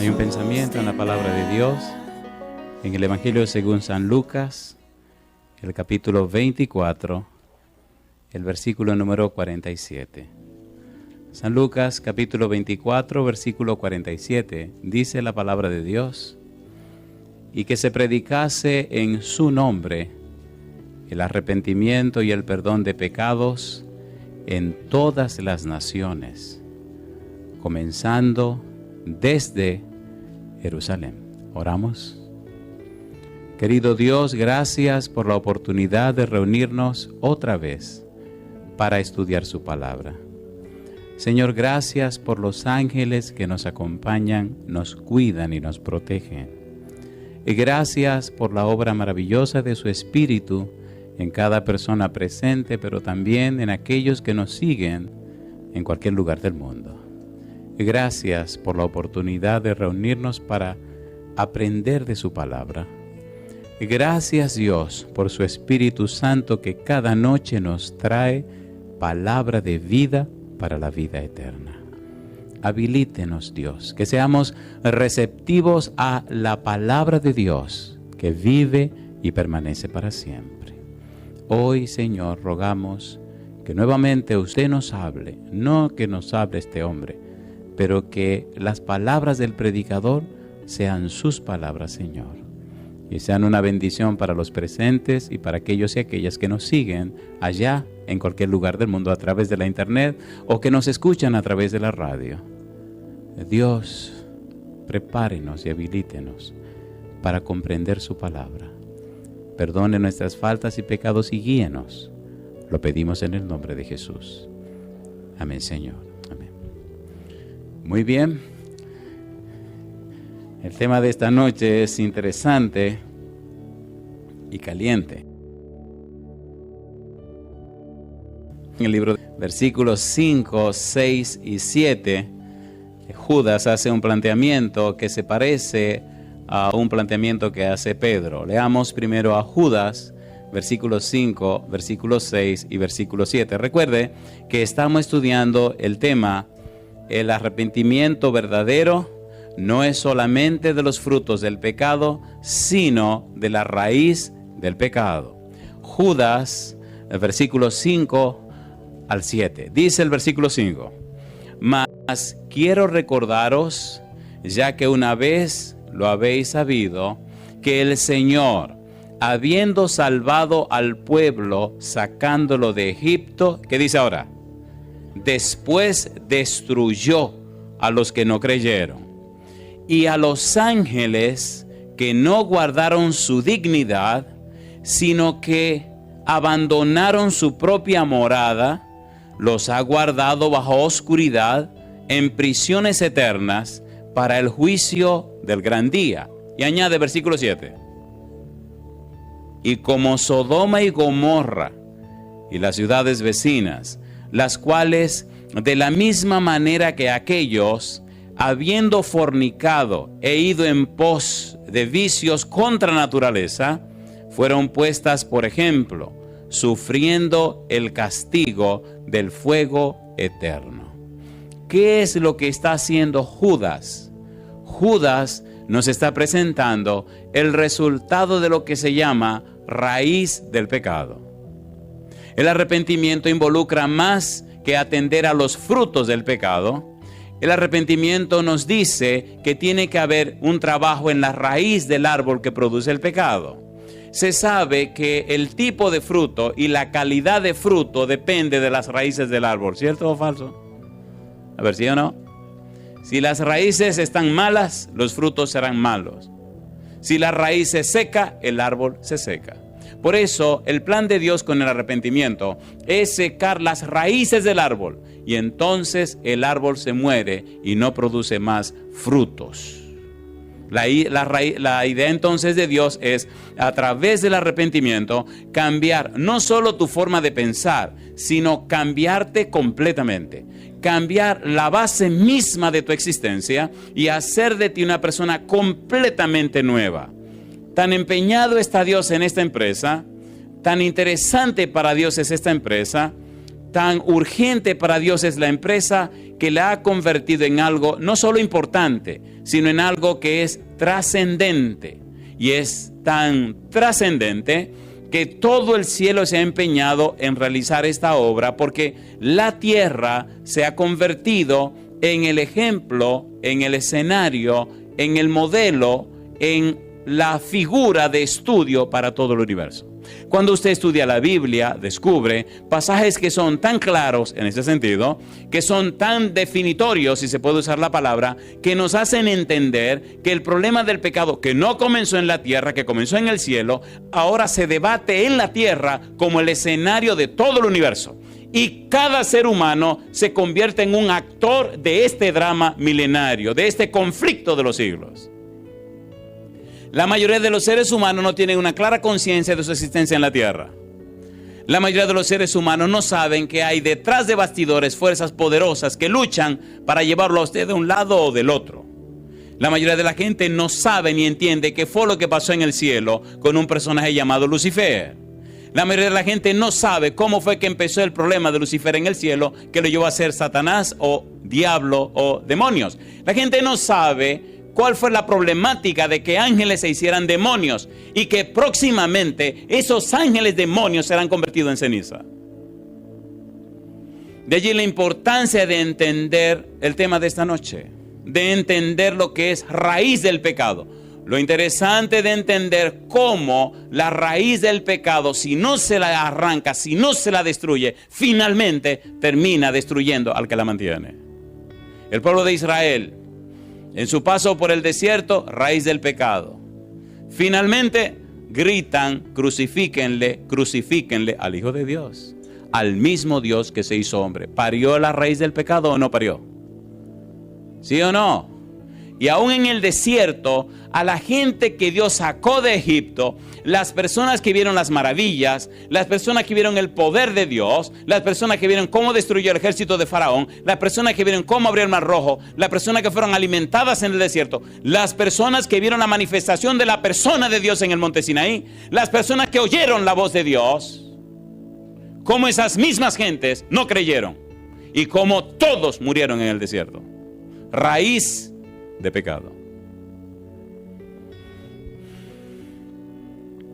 Hay un pensamiento en la palabra de Dios en el Evangelio según San Lucas, el capítulo 24, el versículo número 47. San Lucas, capítulo 24, versículo 47, dice la palabra de Dios: y que se predicase en su nombre el arrepentimiento y el perdón de pecados en todas las naciones, comenzando desde Jerusalén. Oramos. Querido Dios, gracias por la oportunidad de reunirnos otra vez para estudiar su palabra. Señor, gracias por los ángeles que nos acompañan, nos cuidan y nos protegen. Y gracias por la obra maravillosa de su Espíritu en cada persona presente, pero también en aquellos que nos siguen en cualquier lugar del mundo. Y gracias por la oportunidad de reunirnos para aprender de su palabra. Y gracias, Dios, por su Espíritu Santo que cada noche nos trae palabra de vida para la vida eterna. Habilítenos, Dios, que seamos receptivos a la palabra de Dios que vive y permanece para siempre. Hoy, Señor, rogamos que nuevamente usted nos hable, no que nos hable este hombre, pero que las palabras del predicador sean sus palabras, Señor, y sean una bendición para los presentes y para aquellos y aquellas que nos siguen allá en cualquier lugar del mundo a través de la internet o que nos escuchan a través de la radio. Dios, prepárenos y habilítenos para comprender su palabra. Perdone nuestras faltas y pecados y guíenos. Lo pedimos en el nombre de Jesús. Amén, Señor. Amén. Muy bien. El tema de esta noche es interesante y caliente. En el libro de versículos 5, 6 y 7, Judas hace un planteamiento que se parece a un planteamiento que hace Pedro. Leamos primero a Judas, versículos 5, versículos 6 y versículo 7. Recuerde que estamos estudiando el tema: el arrepentimiento verdadero no es solamente de los frutos del pecado, sino de la raíz del pecado. Judas, el versículo 5 al 7. Dice el versículo 5: mas quiero recordaros, ya que una vez lo habéis sabido, que el Señor, habiendo salvado al pueblo, sacándolo de Egipto, ¿qué dice ahora? Después destruyó a los que no creyeron, y a los ángeles que no guardaron su dignidad, sino que abandonaron su propia morada, los ha guardado bajo oscuridad en prisiones eternas para el juicio del gran día. Y añade versículo 7. Y como Sodoma y Gomorra y las ciudades vecinas, las cuales de la misma manera que aquellos, habiendo fornicado e ido en pos de vicios contra naturaleza, fueron puestas por ejemplo, sufriendo el castigo del fuego eterno. ¿Qué es lo que está haciendo Judas? Judas nos está presentando el resultado de lo que se llama raíz del pecado. El arrepentimiento involucra más que atender a los frutos del pecado. El arrepentimiento nos dice que tiene que haber un trabajo en la raíz del árbol que produce el pecado. Se sabe que el tipo de fruto y la calidad de fruto depende de las raíces del árbol, ¿cierto o falso? A ver, ¿sí o no? Si las raíces están malas, los frutos serán malos. Si la raíz se seca, el árbol se seca. Por eso, el plan de Dios con el arrepentimiento es secar las raíces del árbol, y entonces el árbol se muere y no produce más frutos. La idea entonces de Dios es, a través del arrepentimiento, cambiar no solo tu forma de pensar, sino cambiarte completamente. Cambiar la base misma de tu existencia y hacer de ti una persona completamente nueva. Tan empeñado está Dios en esta empresa, tan interesante para Dios es esta empresa, tan urgente para Dios es la empresa que la ha convertido en algo no solo importante, sino en algo que es trascendente. Y es tan trascendente que todo el cielo se ha empeñado en realizar esta obra, porque la tierra se ha convertido en el ejemplo, en el escenario, en el modelo, en la figura de estudio para todo el universo. Cuando usted estudia la Biblia, descubre pasajes que son tan claros en ese sentido, que son tan definitorios, si se puede usar la palabra, que nos hacen entender que el problema del pecado, que no comenzó en la tierra, que comenzó en el cielo, ahora se debate en la tierra como el escenario de todo el universo. Y cada ser humano se convierte en un actor de este drama milenario, de este conflicto de los siglos. La mayoría de los seres humanos no tienen una clara conciencia de su existencia en la tierra. La mayoría de los seres humanos no saben que hay detrás de bastidores fuerzas poderosas que luchan para llevarlo a usted de un lado o del otro. La mayoría de la gente no sabe ni entiende qué fue lo que pasó en el cielo con un personaje llamado Lucifer. La mayoría de la gente no sabe cómo fue que empezó el problema de Lucifer en el cielo, que lo llevó a ser Satanás o diablo o demonios. La gente no sabe cuál fue la problemática de que ángeles se hicieran demonios y que próximamente esos ángeles demonios serán convertidos en ceniza. De allí la importancia de entender el tema de esta noche, de entender lo que es raíz del pecado. Lo interesante de entender cómo la raíz del pecado, si no se la arranca, si no se la destruye, finalmente termina destruyendo al que la mantiene. El pueblo de Israel, en su paso por el desierto, raíz del pecado. Finalmente gritan, crucifíquenle, crucifíquenle al Hijo de Dios, al mismo Dios que se hizo hombre. ¿Parió la raíz del pecado o no parió? ¿Sí o no? Y aún en el desierto, a la gente que Dios sacó de Egipto, las personas que vieron las maravillas, las personas que vieron el poder de Dios, las personas que vieron cómo destruyó el ejército de Faraón, las personas que vieron cómo abrió el Mar Rojo, las personas que fueron alimentadas en el desierto, las personas que vieron la manifestación de la persona de Dios en el monte Sinaí, las personas que oyeron la voz de Dios, cómo esas mismas gentes no creyeron y cómo todos murieron en el desierto. Raíz de pecado.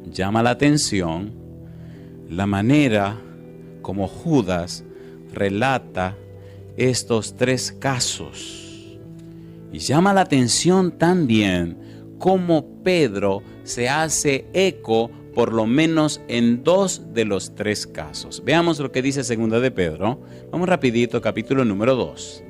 Llama la atención la manera como Judas relata estos tres casos. Y llama la atención también cómo Pedro se hace eco por lo menos en dos de los tres casos. Veamos lo que dice Segunda de Pedro. Vamos rapidito, capítulo número 2.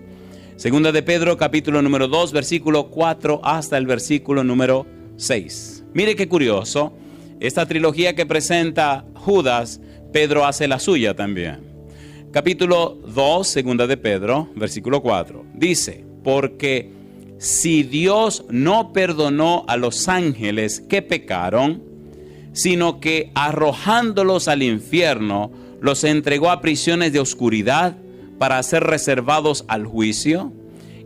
Segunda de Pedro, capítulo número 2, versículo 4 hasta el versículo número 6. Mire qué curioso. Esta trilogía que presenta Judas, Pedro hace la suya también. Capítulo 2, segunda de Pedro, versículo 4. Dice, porque si Dios no perdonó a los ángeles que pecaron, sino que arrojándolos al infierno, los entregó a prisiones de oscuridad, para ser reservados al juicio,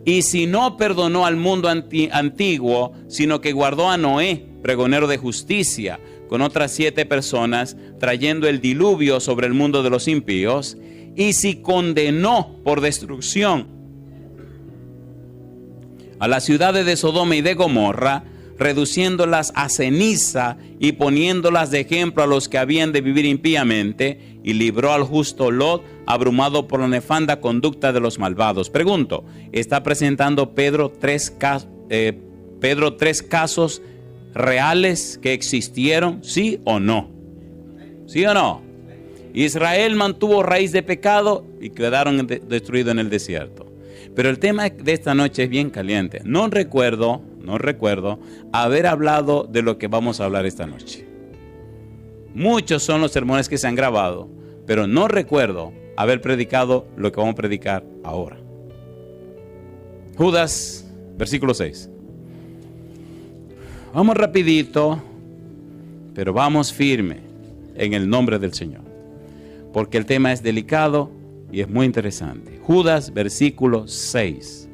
y si no perdonó al mundo antiguo, sino que guardó a Noé, pregonero de justicia, con otras 7 personas, trayendo el diluvio sobre el mundo de los impíos, y si condenó por destrucción a las ciudades de Sodoma y de Gomorra, reduciéndolas a ceniza y poniéndolas de ejemplo a los que habían de vivir impíamente, y libró al justo Lot, abrumado por la nefanda conducta de los malvados. Pregunto, ¿está presentando Pedro tres casos reales que existieron? ¿Sí o no? ¿Sí o no? Israel mantuvo raíz de pecado y quedaron destruidos en el desierto. Pero el tema de esta noche es bien caliente. No recuerdo haber hablado de lo que vamos a hablar esta noche. Muchos son los sermones que se han grabado, pero no recuerdo haber predicado lo que vamos a predicar ahora. Judas, versículo 6. Vamos rapidito, pero vamos firme en el nombre del Señor, porque el tema es delicado y es muy interesante. Judas, versículo 6.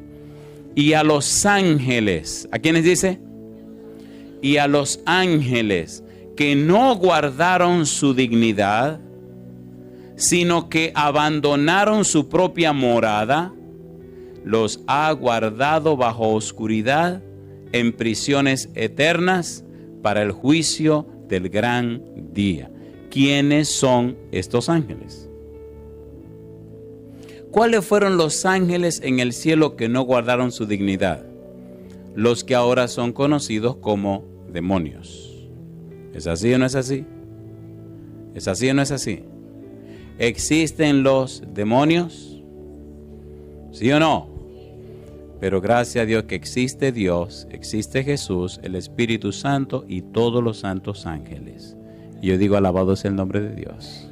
Y a los ángeles, ¿a quiénes dice? Y a los ángeles que no guardaron su dignidad, sino que abandonaron su propia morada, los ha guardado bajo oscuridad en prisiones eternas para el juicio del gran día. ¿Quiénes son estos ángeles? ¿Cuáles fueron los ángeles en el cielo que no guardaron su dignidad? Los que ahora son conocidos como demonios. ¿Es así o no es así? ¿Es así o no es así? ¿Existen los demonios? ¿Sí o no? Pero gracias a Dios que existe Dios, existe Jesús, el Espíritu Santo y todos los santos ángeles. Y yo digo, alabado sea el nombre de Dios.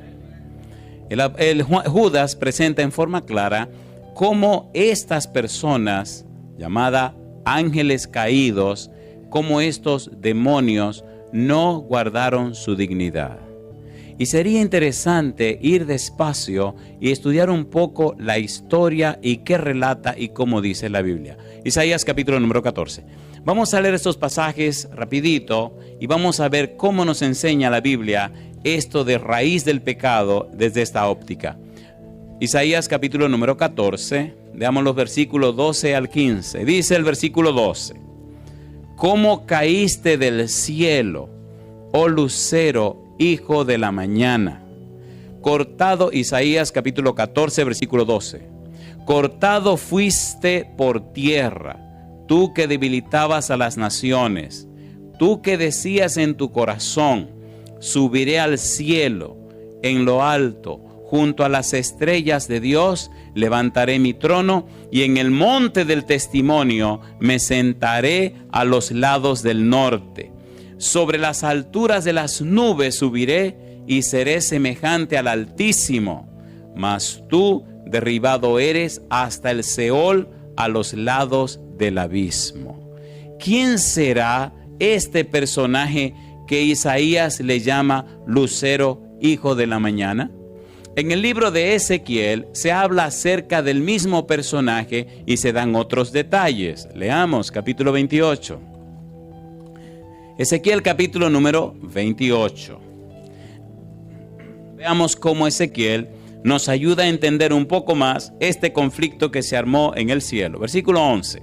Judas presenta en forma clara cómo estas personas, llamadas ángeles caídos, cómo estos demonios no guardaron su dignidad. Y sería interesante ir despacio y estudiar un poco la historia y qué relata y cómo dice la Biblia. Isaías capítulo número 14. Vamos a leer estos pasajes rapidito y vamos a ver cómo nos enseña la Biblia esto de raíz del pecado desde esta óptica. Isaías capítulo número 14, veamos los versículos 12 al 15. Dice el versículo 12: ¿Cómo caíste del cielo, oh lucero, hijo de la mañana? Cortado, Isaías capítulo 14, versículo 12. Cortado fuiste por tierra, tú que debilitabas a las naciones, tú que decías en tu corazón, subiré al cielo, en lo alto, junto a las estrellas de Dios, levantaré mi trono, y en el monte del testimonio me sentaré a los lados del norte. Sobre las alturas de las nubes subiré y seré semejante al Altísimo. Mas tú derribado eres hasta el Seol, a los lados del abismo. ¿Quién será este personaje que Isaías le llama lucero, hijo de la mañana? En el libro de Ezequiel se habla acerca del mismo personaje y se dan otros detalles. Leamos capítulo 28. Ezequiel capítulo número 28. Veamos cómo Ezequiel nos ayuda a entender un poco más este conflicto que se armó en el cielo. Versículo 11.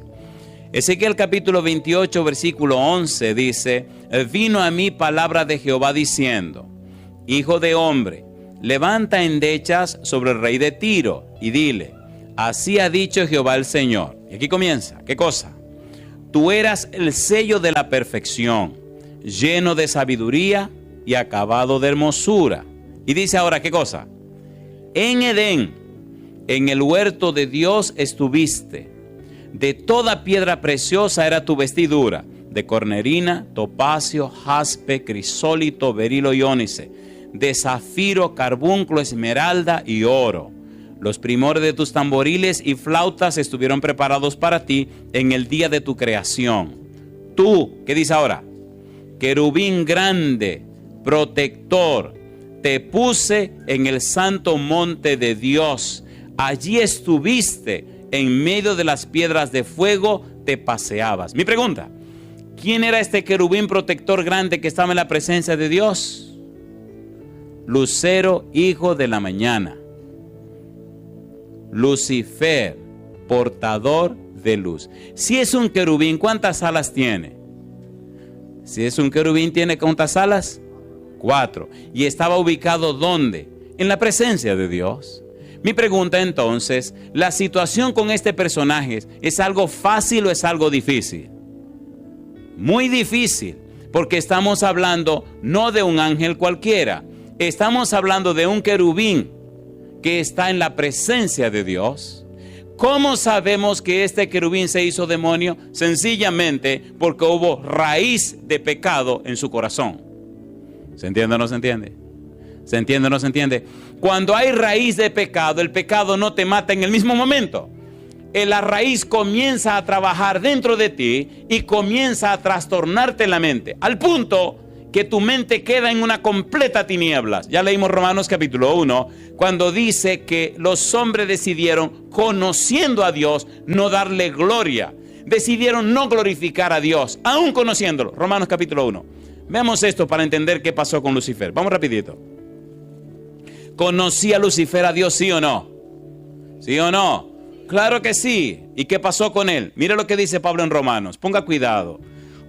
Ezequiel capítulo 28, versículo 11 dice: vino a mí palabra de Jehová diciendo: Hijo de hombre, levanta endechas sobre el rey de Tiro y dile: así ha dicho Jehová el Señor. Y aquí comienza, ¿qué cosa? Tú eras el sello de la perfección, lleno de sabiduría y acabado de hermosura. Y dice ahora, ¿qué cosa? En Edén, en el huerto de Dios estuviste. De toda piedra preciosa era tu vestidura, de cornerina, topacio, jaspe, crisólito, berilo y ónice, de zafiro, carbunclo, esmeralda y oro. Los primores de tus tamboriles y flautas estuvieron preparados para ti en el día de tu creación. Tú, ¿qué dice ahora? Querubín grande, protector, te puse en el santo monte de Dios. Allí estuviste, en medio de las piedras de fuego te paseabas. Mi pregunta: ¿quién era este querubín protector grande que estaba en la presencia de Dios? Lucero, hijo de la mañana. Lucifer, portador de luz. Si es un querubín, ¿cuántas alas tiene? Si es un querubín, ¿tiene cuántas alas? 4. ¿Y estaba ubicado dónde? En la presencia de Dios. Mi pregunta entonces, ¿la situación con este personaje es algo fácil o es algo difícil? Muy difícil, porque estamos hablando no de un ángel cualquiera, estamos hablando de un querubín que está en la presencia de Dios. ¿Cómo sabemos que este querubín se hizo demonio? Sencillamente porque hubo raíz de pecado en su corazón. ¿Se entiende o no se entiende? ¿Se entiende o no se entiende? Cuando hay raíz de pecado, el pecado no te mata en el mismo momento. La raíz comienza a trabajar dentro de ti y comienza a trastornarte la mente, al punto que tu mente queda en una completa tinieblas. Ya leímos Romanos capítulo 1, cuando dice que los hombres decidieron, conociendo a Dios, no darle gloria. Decidieron no glorificar a Dios, aún conociéndolo. Romanos capítulo 1. Veamos esto para entender qué pasó con Lucifer. Vamos rapidito. ¿Conocía Lucifer a Dios, sí o no? ¿Sí o no? Claro que sí. ¿Y qué pasó con él? Mire lo que dice Pablo en Romanos. Ponga cuidado.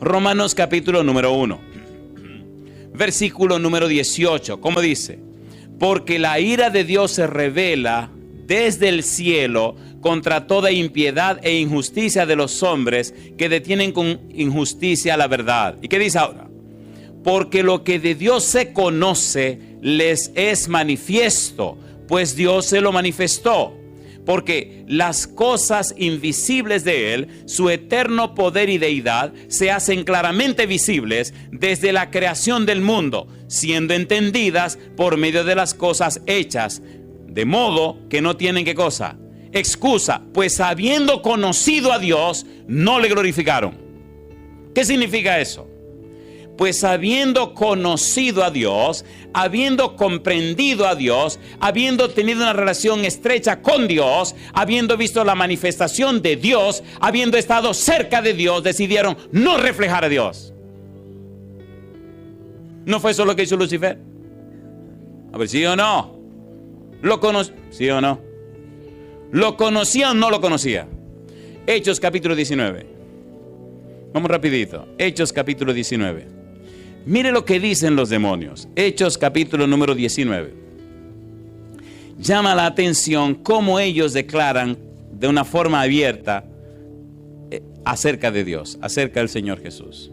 Romanos capítulo número 1. Versículo número 18. ¿Cómo dice? Porque la ira de Dios se revela desde el cielo contra toda impiedad e injusticia de los hombres que detienen con injusticia la verdad. ¿Y qué dice ahora? Porque lo que de Dios se conoce les es manifiesto, pues Dios se lo manifestó. Porque las cosas invisibles de Él, su eterno poder y deidad, se hacen claramente visibles desde la creación del mundo, siendo entendidas por medio de las cosas hechas, de modo que no tienen ¿qué cosa? Excusa, pues habiendo conocido a Dios, no le glorificaron. ¿Qué significa eso? Pues habiendo conocido a Dios, habiendo comprendido a Dios, habiendo tenido una relación estrecha con Dios, habiendo visto la manifestación de Dios, habiendo estado cerca de Dios, decidieron no reflejar a Dios. ¿No fue eso lo que hizo Lucifer? A ver, ¿sí o no? ¿Sí o no? ¿Lo conocía o no lo conocía? Hechos capítulo 19. Vamos rapidito. Hechos capítulo 19. Mire lo que dicen los demonios. Hechos capítulo número 19. Llama la atención cómo ellos declaran de una forma abierta acerca de Dios, acerca del Señor Jesús.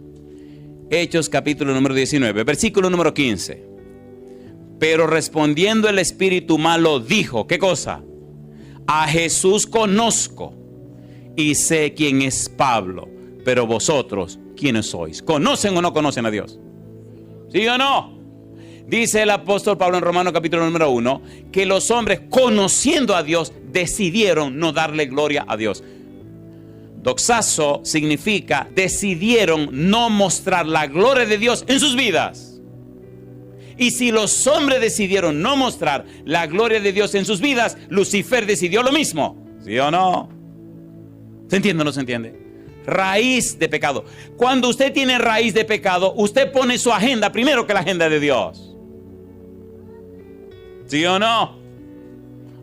Hechos capítulo número 19, versículo número 15. Pero respondiendo el espíritu malo dijo, ¿qué cosa? A Jesús conozco y sé quién es Pablo, pero vosotros, ¿quiénes sois? ¿Conocen o no conocen a Dios? ¿Sí o no? Dice el apóstol Pablo en Romanos capítulo número 1 que los hombres, conociendo a Dios, decidieron no darle gloria a Dios. Doxazo significa decidieron no mostrar la gloria de Dios en sus vidas. Y si los hombres decidieron no mostrar la gloria de Dios en sus vidas, Lucifer decidió lo mismo. ¿Sí o no? ¿Se entiende o no se entiende? Raíz de pecado. Cuando usted tiene raíz de pecado, usted pone su agenda primero que la agenda de Dios. ¿Sí o no?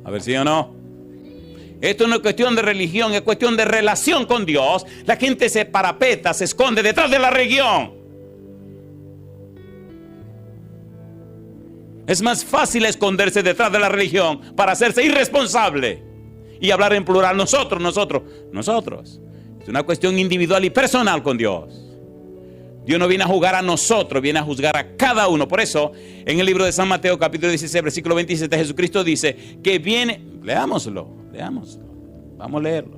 A ver, ¿sí o no? Esto no es cuestión de religión, es cuestión de relación con Dios. La gente se parapeta, se esconde detrás de la religión. Es más fácil esconderse detrás de la religión para hacerse irresponsable y hablar en plural. Nosotros. Es una cuestión individual y personal con Dios. Dios no viene a juzgar a nosotros, viene a juzgar a cada uno. Por eso, en el libro de San Mateo, capítulo 16, versículo 27, Jesucristo dice que viene, leámoslo. Vamos a leerlo.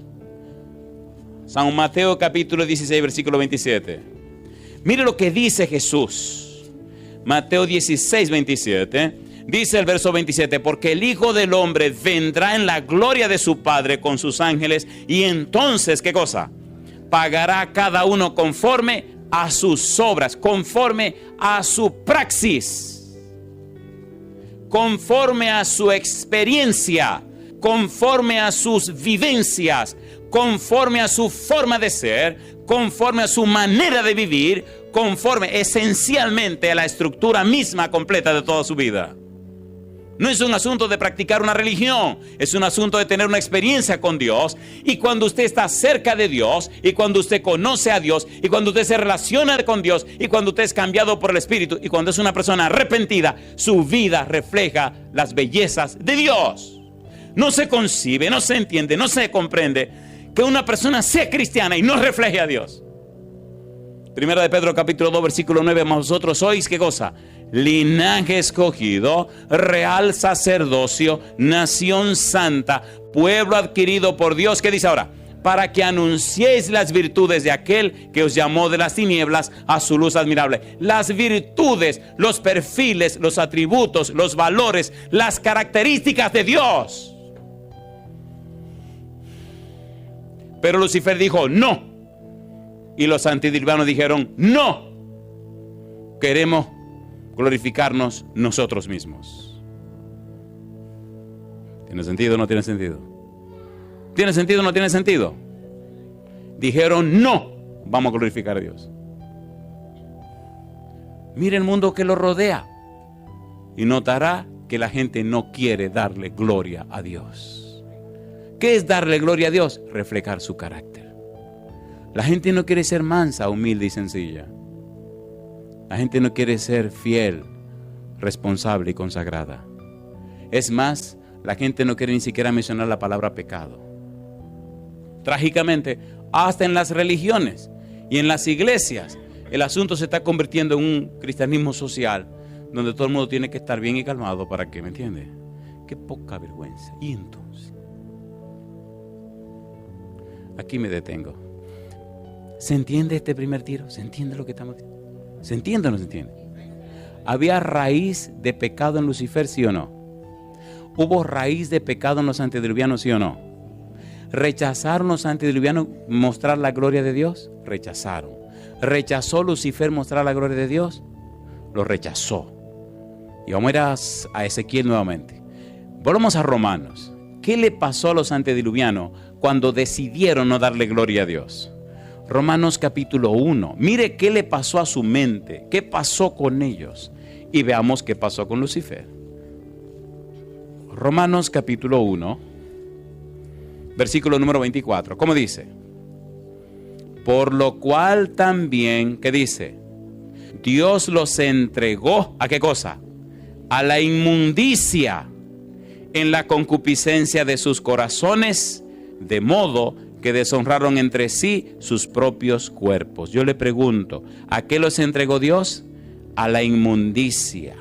San Mateo, capítulo 16, versículo 27. Mire lo que dice Jesús. Mateo 16, 27. Dice el verso 27, porque el Hijo del Hombre vendrá en la gloria de su Padre con sus ángeles, y entonces, ¿qué cosa? Pagará a cada uno conforme a sus obras, conforme a su praxis, conforme a su experiencia, conforme a sus vivencias, conforme a su forma de ser, conforme a su manera de vivir, conforme esencialmente a la estructura misma completa de toda su vida. No es un asunto de practicar una religión, es un asunto de tener una experiencia con Dios. Y cuando usted está cerca de Dios, y cuando usted conoce a Dios, y cuando usted se relaciona con Dios, y cuando usted es cambiado por el Espíritu, y cuando es una persona arrepentida, su vida refleja las bellezas de Dios. No se concibe, no se entiende, no se comprende que una persona sea cristiana y no refleje a Dios. Primera de Pedro capítulo 2 versículo 9, mas vosotros sois, ¿qué cosa? Linaje escogido, real sacerdocio, nación santa, pueblo adquirido por Dios. ¿Qué dice ahora? Para que anunciéis las virtudes de aquel que os llamó de las tinieblas a su luz admirable. Las virtudes, los perfiles, los atributos, los valores, las características de Dios. Pero Lucifer dijo no. Y los antidilvanos dijeron no. Queremos glorificarnos nosotros mismos. ¿Tiene sentido o no tiene sentido? ¿Tiene sentido o no tiene sentido? Dijeron no, vamos a glorificar a Dios. Mire el mundo que lo rodea y notará que la gente no quiere darle gloria a Dios. ¿Qué es darle gloria a Dios? Reflejar su carácter. La gente no quiere ser mansa, humilde y sencilla. La gente no quiere ser fiel, responsable y consagrada. Es más, la gente no quiere ni siquiera mencionar la palabra pecado. Trágicamente, hasta en las religiones y en las iglesias, el asunto se está convirtiendo en un cristianismo social, donde todo el mundo tiene que estar bien y calmado para que, ¿me entiende? Qué poca vergüenza. Y entonces, aquí me detengo. ¿Se entiende este primer tiro? ¿Se entiende lo que estamos diciendo? ¿Se entiende o no se entiende? ¿Había raíz de pecado en Lucifer, sí o no? ¿Hubo raíz de pecado en los antediluvianos, sí o no? ¿Rechazaron los antediluvianos mostrar la gloria de Dios? Rechazaron. ¿Rechazó Lucifer mostrar la gloria de Dios? Lo rechazó. Y vamos a ir a Ezequiel nuevamente. Volvamos a Romanos. ¿Qué le pasó a los antediluvianos cuando decidieron no darle gloria a Dios? Romanos capítulo 1. Mire qué le pasó a su mente, qué pasó con ellos. Y veamos qué pasó con Lucifer. Romanos capítulo 1, versículo número 24. ¿Cómo dice? Por lo cual también, ¿qué dice? Dios los entregó, ¿a qué cosa? A la inmundicia en la concupiscencia de sus corazones, de modo que deshonraron entre sí sus propios cuerpos. Yo le pregunto, ¿a qué los entregó Dios? A la inmundicia.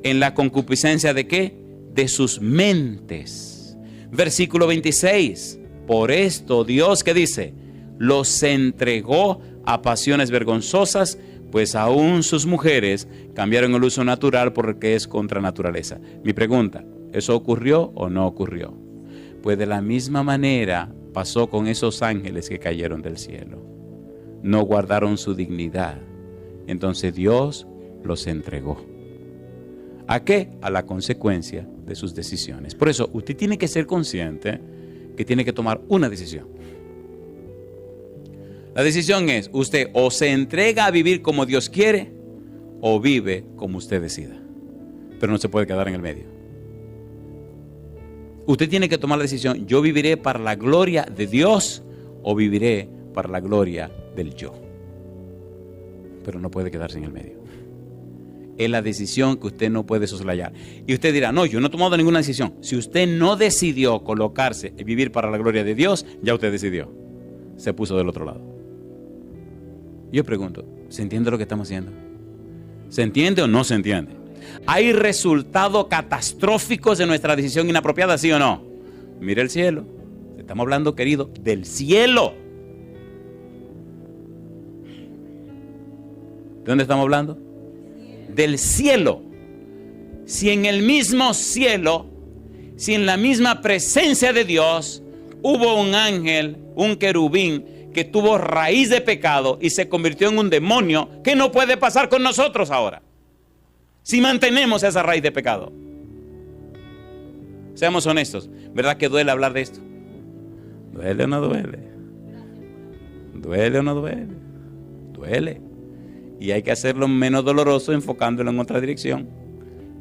¿En la concupiscencia de qué? De sus mentes. Versículo 26. Por esto Dios, ¿qué dice? Los entregó a pasiones vergonzosas, pues aún sus mujeres cambiaron el uso natural por el que es contra naturaleza. Mi pregunta, ¿eso ocurrió o no ocurrió? Pues de la misma manera pasó con esos ángeles que cayeron del cielo. No guardaron su dignidad. Entonces Dios los entregó. ¿A qué? A la consecuencia de sus decisiones. Por eso usted tiene que ser consciente que tiene que tomar una decisión. La decisión es, usted o se entrega a vivir como Dios quiere o vive como usted decida. Pero no se puede quedar en el medio. Usted tiene que tomar la decisión, yo viviré para la gloria de Dios o viviré para la gloria del yo. Pero no puede quedarse en el medio. Es la decisión que usted no puede soslayar. Y usted dirá, no, yo no he tomado ninguna decisión. Si usted no decidió colocarse y vivir para la gloria de Dios, ya usted decidió. Se puso del otro lado. Yo pregunto, ¿se entiende lo que estamos haciendo? ¿Se entiende o no se entiende? ¿Hay resultados catastróficos de nuestra decisión inapropiada, sí o no? Mire el cielo. Estamos hablando, querido, del cielo. ¿De dónde estamos hablando? Del cielo. Si en el mismo cielo, si en la misma presencia de Dios, hubo un ángel, un querubín, que tuvo raíz de pecado y se convirtió en un demonio, ¿qué no puede pasar con nosotros ahora? Si mantenemos esa raíz de pecado. Seamos honestos, ¿verdad que duele hablar de esto? ¿Duele o no duele? ¿Duele o no duele? Duele. Y hay que hacerlo menos doloroso enfocándolo en otra dirección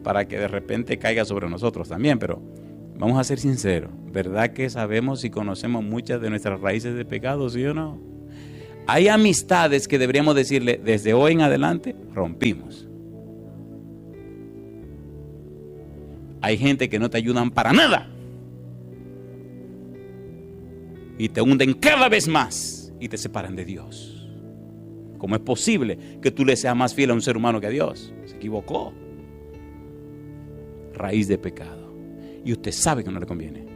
para que de repente caiga sobre nosotros también. Pero vamos a ser sinceros, ¿verdad que sabemos y conocemos muchas de nuestras raíces de pecado, sí o no? Hay amistades que deberíamos decirle, desde hoy en adelante, rompimos. Hay gente que no te ayudan para nada. Y te hunden cada vez más y te separan de Dios. ¿Cómo es posible que tú le seas más fiel a un ser humano que a Dios? Se equivocó. Raíz de pecado. Y usted sabe que no le conviene.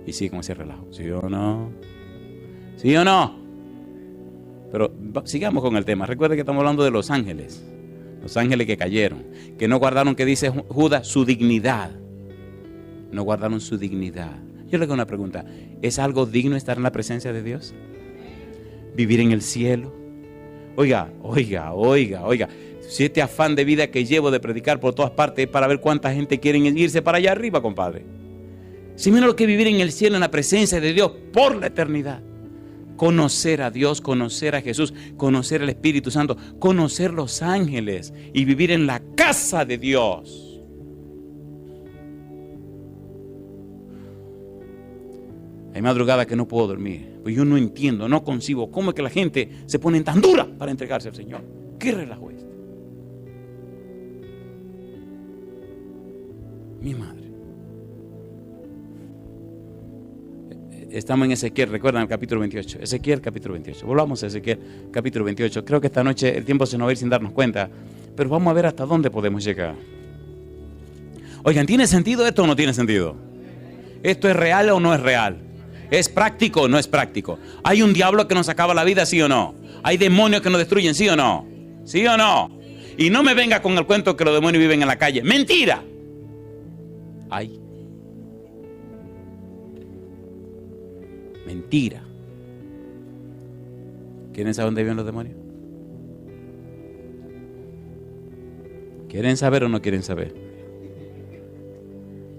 Y sigue con ese relajo. ¿Sí o no? ¿Sí o no? Pero sigamos con el tema. Recuerde que estamos hablando de los ángeles. Los ángeles que cayeron. Que no guardaron, que dice Judas, su dignidad. No guardaron su dignidad. Yo le hago una pregunta. ¿Es algo digno estar en la presencia de Dios? ¿Vivir en el cielo? Oiga. Si este afán de vida que llevo de predicar por todas partes es para ver cuánta gente quiere irse para allá arriba, compadre. Si menos lo que vivir en el cielo, en la presencia de Dios, por la eternidad. Conocer a Dios, conocer a Jesús, conocer al Espíritu Santo, conocer los ángeles y vivir en la casa de Dios. Hay madrugadas que no puedo dormir. Pues yo no entiendo, no concibo cómo es que la gente se pone tan dura para entregarse al Señor. ¿Qué relajo es este? Mi madre. Estamos en Ezequiel, recuerdan el capítulo 28. Ezequiel capítulo 28. Volvamos a Ezequiel capítulo 28. Creo que esta noche el tiempo se nos va a ir sin darnos cuenta, pero vamos a ver hasta dónde podemos llegar. Oigan, ¿tiene sentido esto o no tiene sentido? ¿Esto es real o no es real? ¿Es práctico o no es práctico? ¿Hay un diablo que nos acaba la vida, sí o no? ¿Hay demonios que nos destruyen, sí o no? ¿Sí o no? Y no me venga con el cuento que los demonios viven en la calle. ¡Mentira! Hay. Mentira. ¿Quieren saber dónde viven los demonios? ¿Quieren saber o no quieren saber?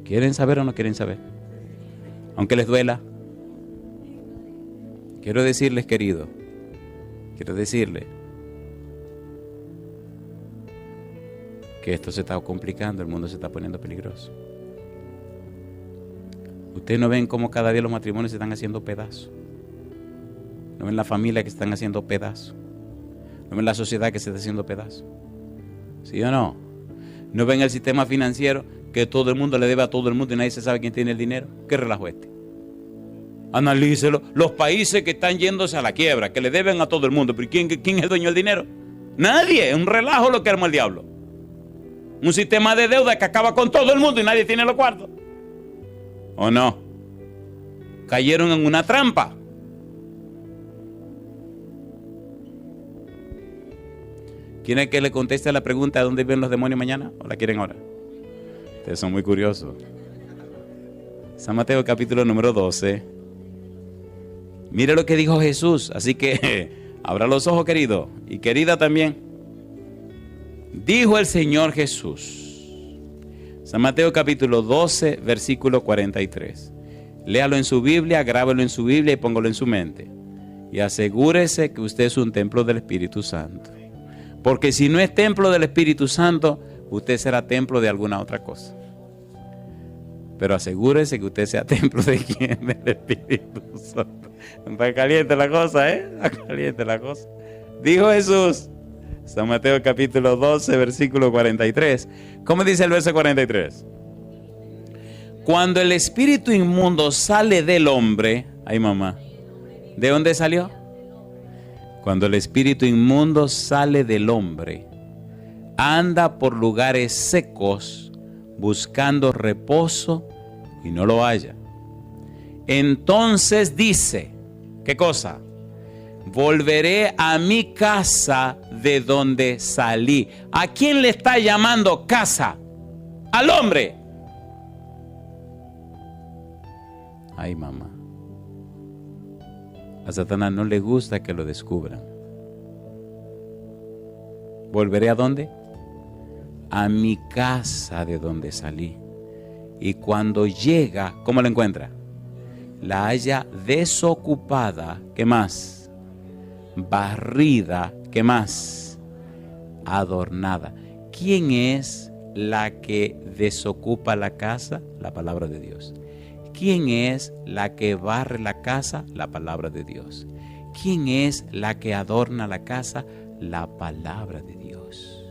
¿Quieren saber o no quieren saber? Aunque les duela. Quiero decirles, querido, que esto se está complicando, el mundo se está poniendo peligroso. Ustedes no ven cómo cada día los matrimonios se están haciendo pedazos. No ven la familia que se están haciendo pedazos. No ven la sociedad que se está haciendo pedazos. ¿Sí o no? No ven el sistema financiero que todo el mundo le debe a todo el mundo y nadie se sabe quién tiene el dinero. ¿Qué relajo este? Analícelo. Los países que están yéndose a la quiebra, que le deben a todo el mundo. ¿Pero quién es el dueño del dinero? Nadie. Es un relajo lo que arma el diablo. Un sistema de deuda que acaba con todo el mundo y nadie tiene los cuartos. ¿O no? Cayeron en una trampa. ¿Quieren que le conteste a la pregunta de dónde viven los demonios mañana? ¿O la quieren ahora? Ustedes son muy curiosos. San Mateo capítulo número 12. Mire lo que dijo Jesús. Así que abra los ojos, querido. Y querida también. Dijo el Señor Jesús. San Mateo capítulo 12, versículo 43. Léalo en su Biblia, grábalo en su Biblia y póngalo en su mente. Y asegúrese que usted es un templo del Espíritu Santo. Porque si no es templo del Espíritu Santo, usted será templo de alguna otra cosa. Pero asegúrese que usted sea templo de quién, del Espíritu Santo. Está caliente la cosa, Está caliente la cosa. Dijo Jesús. San Mateo capítulo 12, versículo 43. ¿Cómo dice el verso 43? Cuando el espíritu inmundo sale del hombre, ay mamá, ¿de dónde salió? Cuando el espíritu inmundo sale del hombre, anda por lugares secos, buscando reposo y no lo halla. Entonces dice, ¿qué cosa? Volveré a mi casa de donde salí. ¿A quién le está llamando casa? Al hombre. Ay, mamá. A Satanás no le gusta que lo descubran. ¿Volveré a dónde? A mi casa de donde salí. Y cuando llega, ¿cómo la encuentra? La halla desocupada. ¿Qué más? Barrida, ¿qué más? Adornada. ¿Quién es la que desocupa la casa? La palabra de Dios. ¿Quién es la que barre la casa? La palabra de Dios. ¿Quién es la que adorna la casa? La palabra de Dios.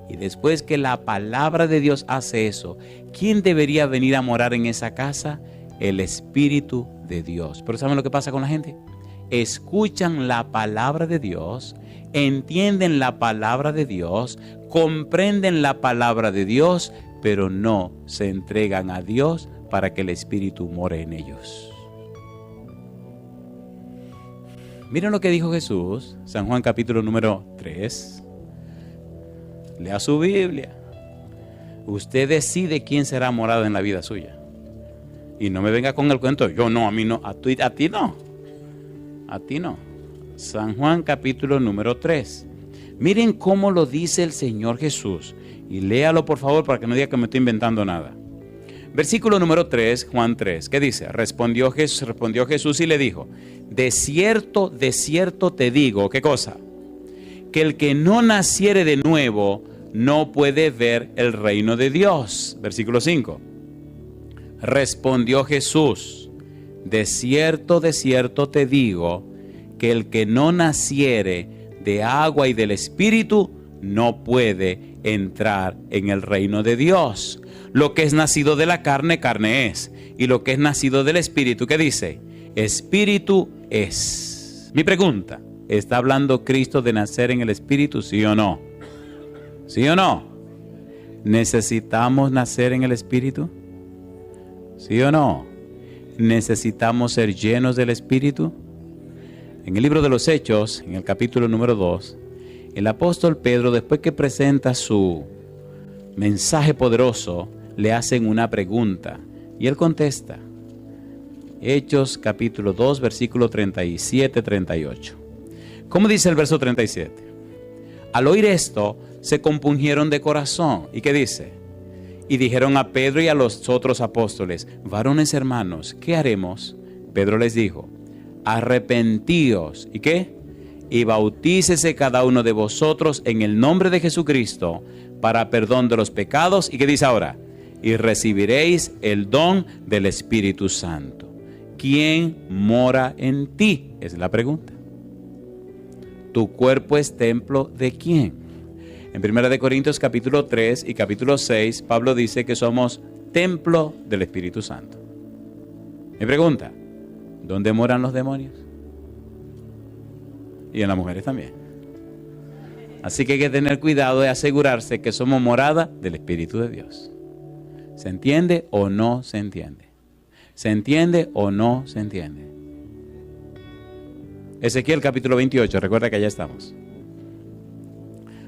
Y después que la palabra de Dios hace eso, ¿quién debería venir a morar en esa casa? El Espíritu de Dios. Pero ¿saben lo que pasa con la gente? Escuchan la palabra de Dios, entienden la palabra de Dios, comprenden la palabra de Dios, pero no se entregan a Dios para que el Espíritu more en ellos. Miren lo que dijo Jesús, San Juan capítulo número 3. Lea su Biblia. Usted decide quién será morado en la vida suya. Y no me venga con el cuento, yo no, a mí no, a ti no. A ti no. San Juan capítulo número 3. Miren cómo lo dice el Señor Jesús. Y léalo por favor para que no diga que me estoy inventando nada. Versículo número 3, Juan 3. ¿Qué dice? Respondió Jesús y le dijo: de cierto te digo, ¿qué cosa? Que el que no naciere de nuevo no puede ver el reino de Dios. Versículo 5. Respondió Jesús: de cierto te digo, que el que no naciere de agua y del Espíritu no puede entrar en el reino de Dios. Lo que es nacido de la carne, carne es. Y lo que es nacido del Espíritu, ¿qué dice? Espíritu es. Mi pregunta, ¿está hablando Cristo de nacer en el Espíritu, sí o no? ¿Sí o no? ¿Necesitamos nacer en el Espíritu? ¿Sí o no? ¿Necesitamos ser llenos del Espíritu? En el libro de los Hechos, en el capítulo número 2, el apóstol Pedro, después que presenta su mensaje poderoso, le hacen una pregunta y él contesta. Hechos capítulo 2, versículo 37-38. ¿Cómo dice el verso 37? Al oír esto, se compungieron de corazón. ¿Y qué dice? Y dijeron a Pedro y a los otros apóstoles: varones hermanos, ¿qué haremos? Pedro les dijo: arrepentíos. ¿Y qué? Y bautícese cada uno de vosotros en el nombre de Jesucristo para perdón de los pecados. ¿Y qué dice ahora? Y recibiréis el don del Espíritu Santo. ¿Quién mora en ti? Es la pregunta. ¿Tu cuerpo es templo de quién? En 1 Corintios capítulo 3 y capítulo 6, Pablo dice que somos templo del Espíritu Santo. Mi pregunta, ¿dónde moran los demonios? Y en las mujeres también. Así que hay que tener cuidado de asegurarse que somos morada del Espíritu de Dios. ¿Se entiende o no se entiende? ¿Se entiende o no se entiende? Ezequiel capítulo 28, recuerda que allá estamos.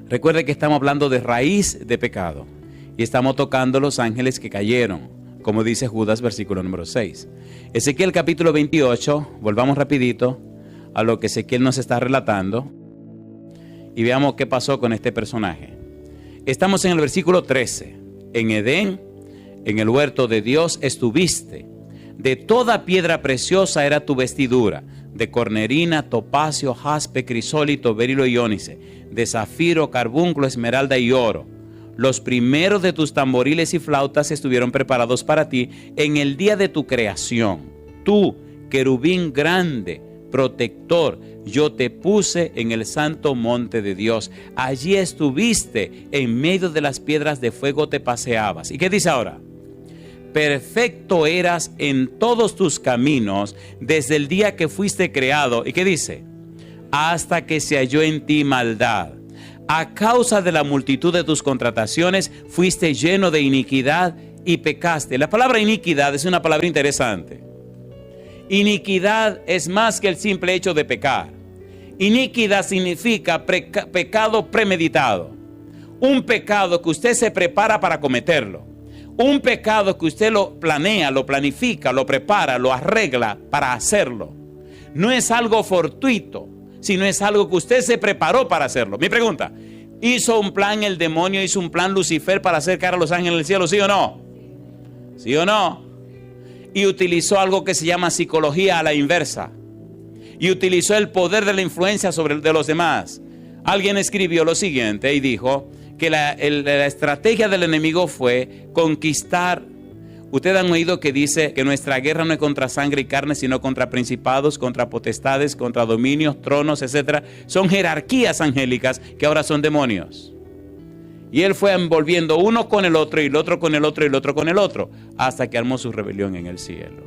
Recuerde que estamos hablando de raíz de pecado y estamos tocando los ángeles que cayeron, como dice Judas versículo número 6. Ezequiel capítulo 28, volvamos rapidito a lo que Ezequiel nos está relatando y veamos qué pasó con este personaje. Estamos en el versículo 13. En Edén, en el huerto de Dios estuviste. De toda piedra preciosa era tu vestidura, de cornerina, topacio, jaspe, crisólito, berilo y ónice, de zafiro, carbunclo, esmeralda y oro. Los primeros de tus tamboriles y flautas estuvieron preparados para ti en el día de tu creación. Tú, querubín grande, protector, yo te puse en el santo monte de Dios. Allí estuviste, en medio de las piedras de fuego te paseabas. ¿Y qué dice ahora? Perfecto eras en todos tus caminos desde el día que fuiste creado. ¿Y qué dice? Hasta que se halló en ti maldad. A causa de la multitud de tus contrataciones fuiste lleno de iniquidad y pecaste. La palabra iniquidad es una palabra interesante. Iniquidad es más que el simple hecho de pecar. Iniquidad significa pecado premeditado. Un pecado que usted se prepara para cometerlo. Un pecado que usted lo planea, lo planifica, lo prepara, lo arregla para hacerlo. No es algo fortuito, sino es algo que usted se preparó para hacerlo. Mi pregunta, ¿hizo un plan el demonio, hizo un plan Lucifer para acercar a los ángeles del cielo, sí o no? ¿Sí o no? Y utilizó algo que se llama psicología a la inversa. Y utilizó el poder de la influencia de los demás. Alguien escribió lo siguiente y dijo que la estrategia del enemigo fue conquistar. Ustedes han oído que dice que nuestra guerra no es contra sangre y carne, sino contra principados, contra potestades, contra dominios, tronos, etc. Son jerarquías angélicas que ahora son demonios. Y él fue envolviendo uno con el otro, y el otro con el otro, y el otro con el otro, hasta que armó su rebelión en el cielo.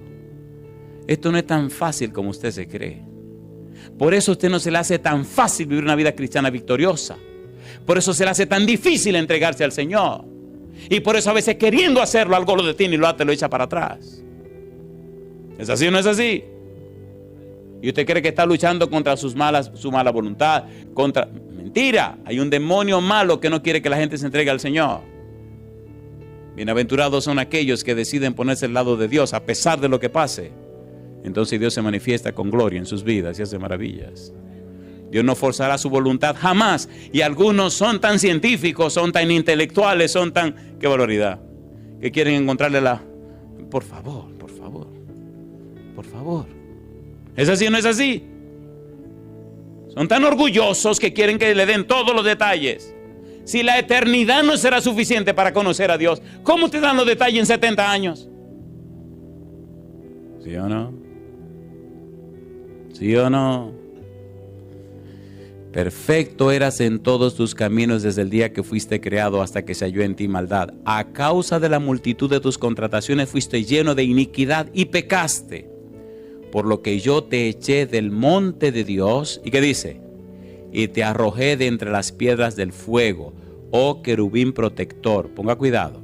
Esto no es tan fácil como usted se cree. Por eso a usted no se le hace tan fácil vivir una vida cristiana victoriosa. Por eso se le hace tan difícil entregarse al Señor. Y por eso a veces queriendo hacerlo, algo lo detiene y lo echa para atrás. ¿Es así o no es así? Y usted cree que está luchando contra su mala voluntad. Mentira, hay un demonio malo que no quiere que la gente se entregue al Señor. Bienaventurados son aquellos que deciden ponerse al lado de Dios a pesar de lo que pase. Entonces Dios se manifiesta con gloria en sus vidas y hace maravillas. Dios no forzará su voluntad jamás. Y algunos son tan científicos, son tan intelectuales, son tan... ¡Qué barbaridad! Que quieren encontrarle la... Por favor, por favor, por favor. ¿Es así o no es así? Son tan orgullosos que quieren que le den todos los detalles. Si la eternidad no será suficiente para conocer a Dios, ¿cómo te dan los detalles en 70 años? ¿Sí o no? ¿Sí o no? Perfecto eras en todos tus caminos desde el día que fuiste creado hasta que se halló en ti maldad. A causa de la multitud de tus contrataciones fuiste lleno de iniquidad y pecaste. Por lo que yo te eché del monte de Dios. ¿Y qué dice? Y te arrojé de entre las piedras del fuego, oh querubín protector. Ponga cuidado.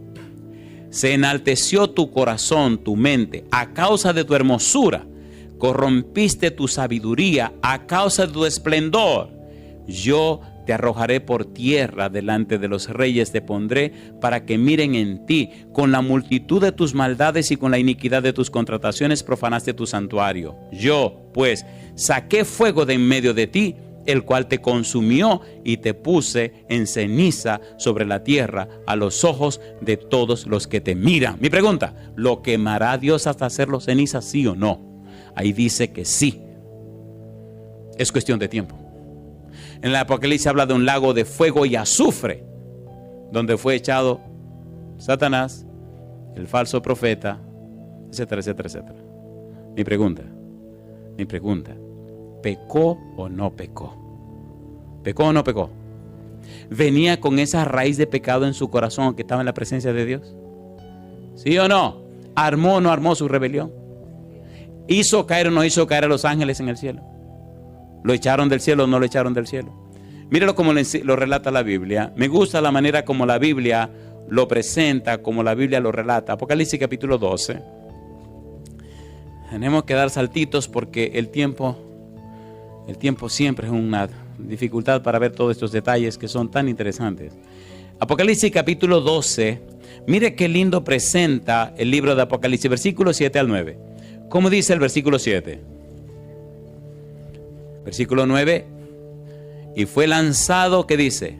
Se enalteció tu corazón, tu mente, a causa de tu hermosura. Corrompiste tu sabiduría a causa de tu esplendor. Yo te arrojaré por tierra, delante de los reyes te pondré para que miren en ti. Con la multitud de tus maldades y con la iniquidad de tus contrataciones profanaste tu santuario. Yo, pues, saqué fuego de en medio de ti, el cual te consumió, y te puse en ceniza sobre la tierra a los ojos de todos los que te miran. Mi pregunta, ¿lo quemará Dios hasta hacerlo ceniza, sí o no? Ahí dice que sí. Es cuestión de tiempo. En el Apocalipsis habla de un lago de fuego y azufre, donde fue echado Satanás, el falso profeta, etcétera, etcétera, etcétera. Mi pregunta, ¿pecó o no pecó? ¿Pecó o no pecó? ¿Venía con esa raíz de pecado en su corazón que estaba en la presencia de Dios? ¿Sí o no? ¿Armó o no armó su rebelión? ¿Hizo caer o no hizo caer a los ángeles en el cielo? ¿Lo echaron del cielo o no lo echaron del cielo? Míralo como lo relata la Biblia. Me gusta la manera como la Biblia lo presenta, como la Biblia lo relata. Apocalipsis capítulo 12. Tenemos que dar saltitos porque el tiempo siempre es una dificultad para ver todos estos detalles que son tan interesantes. Apocalipsis capítulo 12. Mire qué lindo presenta el libro de Apocalipsis, versículos 7 al 9. ¿Cómo dice el versículo 7? Versículo 9, y fue lanzado, ¿qué dice?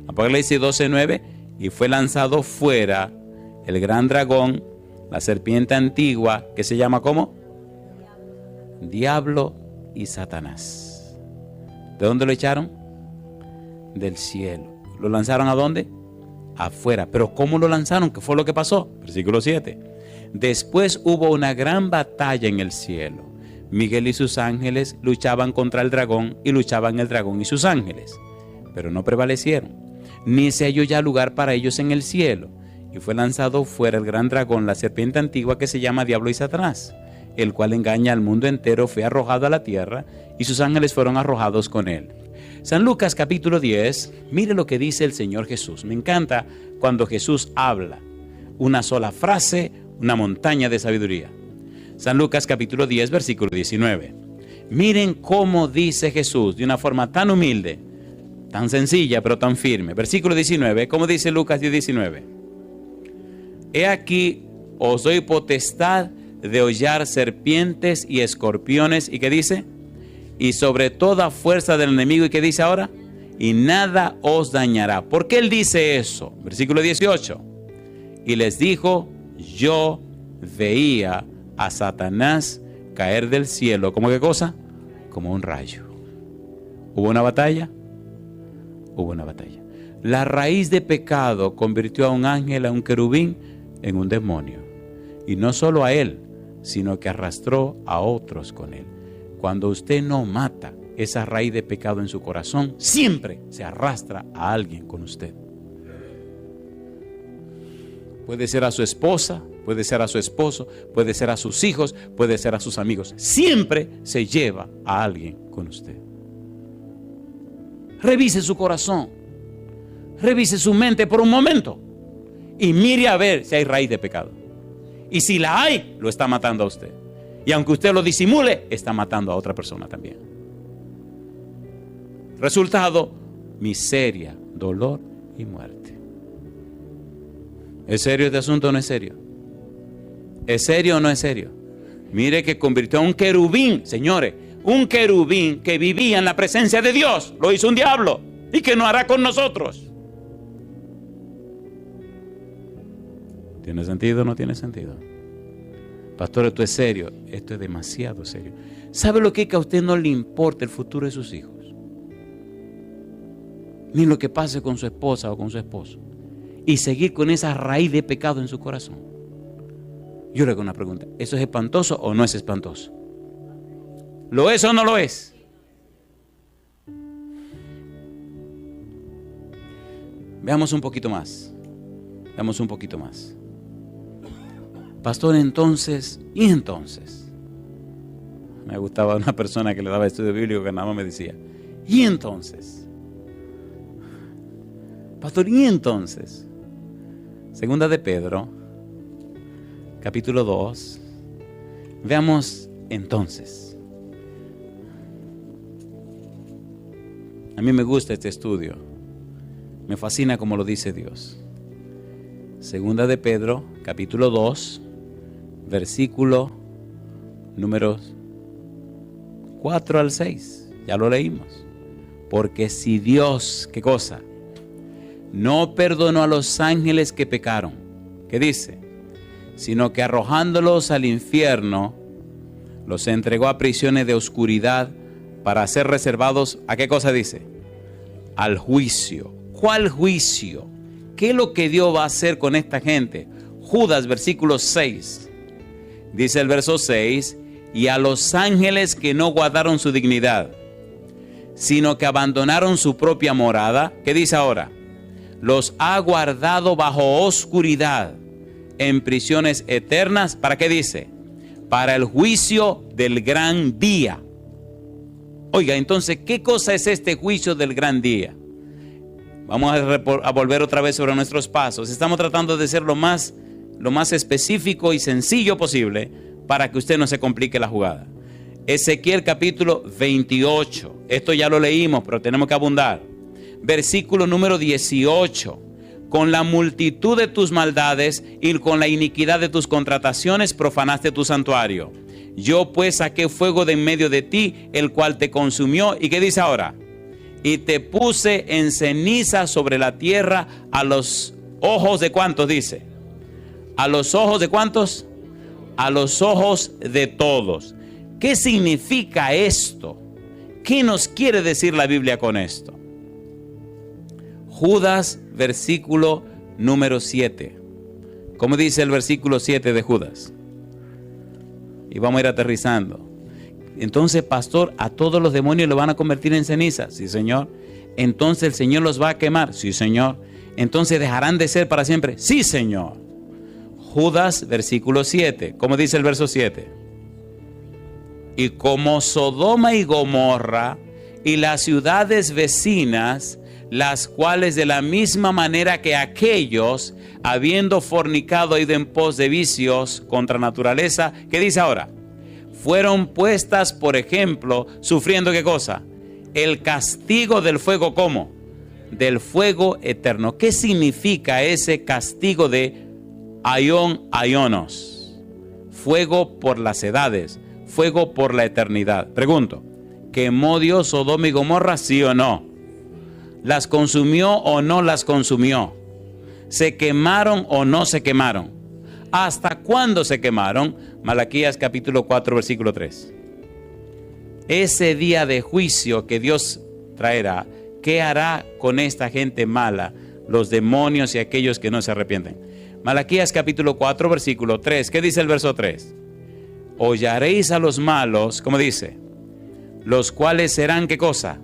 Apocalipsis 12, 9, y fue lanzado fuera el gran dragón, la serpiente antigua, que se llama ¿cómo? Diablo y Satanás. ¿De dónde lo echaron? Del cielo. ¿Lo lanzaron a dónde? Afuera. ¿Pero cómo lo lanzaron? ¿Qué fue lo que pasó? Versículo 7. Después hubo una gran batalla en el cielo. Miguel y sus ángeles luchaban contra el dragón, y luchaban el dragón y sus ángeles, pero no prevalecieron, ni se halló ya lugar para ellos en el cielo. Y fue lanzado fuera el gran dragón, la serpiente antigua, que se llama Diablo y Satanás, el cual engaña al mundo entero. Fue arrojado a la tierra, y sus ángeles fueron arrojados con él. San Lucas capítulo 10, mire lo que dice el Señor Jesús. Me encanta cuando Jesús habla. Una sola frase, una montaña de sabiduría. San Lucas capítulo 10, versículo 19. Miren cómo dice Jesús de una forma tan humilde, tan sencilla, pero tan firme. Versículo 19, ¿cómo dice Lucas 10, 19? He aquí, os doy potestad de hollar serpientes y escorpiones. ¿Y qué dice? Y sobre toda fuerza del enemigo. ¿Y qué dice ahora? Y nada os dañará. ¿Por qué él dice eso? Versículo 18. Y les dijo, yo veía a Satanás caer del cielo. ¿Cómo qué cosa? Como un rayo. ¿Hubo una batalla? Hubo una batalla. La raíz de pecado convirtió a un ángel, a un querubín, en un demonio. Y no solo a él, sino que arrastró a otros con él. Cuando usted no mata esa raíz de pecado en su corazón, siempre se arrastra a alguien con usted. Puede ser a su esposa, puede ser a su esposo, puede ser a sus hijos, puede ser a sus amigos. Siempre se lleva a alguien con usted. Revise su corazón, revise su mente por un momento y mire a ver si hay raíz de pecado. Y si la hay, lo está matando a usted. Y aunque usted lo disimule, está matando a otra persona también. Resultado, miseria, dolor y muerte. ¿Es serio este asunto o no es serio? ¿Es serio o no es serio? Mire que convirtió a un querubín, señores, un querubín que vivía en la presencia de Dios, lo hizo un diablo. ¿Y qué no hará con nosotros? ¿Tiene sentido o no tiene sentido? Pastor, esto es serio. Esto es demasiado serio. ¿Sabe lo que es que a usted no le importa el futuro de sus hijos? Ni lo que pase con su esposa o con su esposo. Y seguir con esa raíz de pecado en su corazón. Yo le hago una pregunta. ¿Eso es espantoso o no es espantoso? ¿Lo es o no lo es? Veamos un poquito más. Veamos un poquito más. Pastor, entonces, ¿y entonces? Me gustaba una persona que le daba estudio bíblico que nada más me decía, ¿y entonces? Pastor, ¿y entonces? Segunda de Pedro, capítulo 2. Veamos entonces. A mí me gusta este estudio. Me fascina como lo dice Dios. Segunda de Pedro, capítulo 2, versículo números 4 al 6. Ya lo leímos. Porque si Dios, ¿qué cosa? No perdonó a los ángeles que pecaron. ¿Qué dice? Sino que arrojándolos al infierno, los entregó a prisiones de oscuridad para ser reservados, ¿a qué cosa dice? Al juicio. ¿Cuál juicio? ¿Qué es lo que Dios va a hacer con esta gente? Judas, versículo 6. Dice el verso 6, y a los ángeles que no guardaron su dignidad, sino que abandonaron su propia morada, ¿qué dice ahora? Los ha guardado bajo oscuridad, en prisiones eternas, ¿para qué dice? Para el juicio del gran día. Oiga, entonces, ¿qué cosa es este juicio del gran día? Vamos a volver otra vez sobre nuestros pasos. Estamos tratando de ser lo más específico y sencillo posible para que usted no se complique la jugada. Ezequiel capítulo 28. Esto ya lo leímos, pero tenemos que abundar. Versículo número 18. Con la multitud de tus maldades y con la iniquidad de tus contrataciones profanaste tu santuario. Yo pues saqué fuego de en medio de ti, el cual te consumió. ¿Y qué dice ahora? Y te puse en ceniza sobre la tierra a los ojos de ¿cuántos dice? ¿A los ojos de cuántos? A los ojos de todos. ¿Qué significa esto? ¿Qué nos quiere decir la Biblia con esto? Judas, versículo número 7. ¿Cómo dice el versículo 7 de Judas? Y vamos a ir aterrizando. Entonces, pastor, ¿a todos los demonios lo van a convertir en ceniza? Sí, Señor. Entonces, ¿el Señor los va a quemar? Sí, Señor. Entonces, ¿dejarán de ser para siempre? Sí, Señor. Judas, versículo 7. ¿Cómo dice el verso 7? Y como Sodoma y Gomorra y las ciudades vecinas, las cuales de la misma manera que aquellos, habiendo fornicado, ido en pos de vicios contra naturaleza, ¿qué dice ahora? Fueron puestas, por ejemplo, sufriendo ¿qué cosa? El castigo del fuego, ¿cómo? Del fuego eterno. ¿Qué significa ese castigo de aionos? Fuego por las edades, fuego por la eternidad. Pregunto, ¿quemó Dios Sodoma y Gomorra, sí o no? ¿Las consumió o no las consumió? ¿Se quemaron o no se quemaron? ¿Hasta cuándo se quemaron? Malaquías capítulo 4, versículo 3. Ese día de juicio que Dios traerá, ¿qué hará con esta gente mala, los demonios y aquellos que no se arrepienten? Malaquías capítulo 4, versículo 3. ¿Qué dice el verso 3? Hollaréis a los malos, ¿cómo dice? Los cuales serán, ¿qué cosa?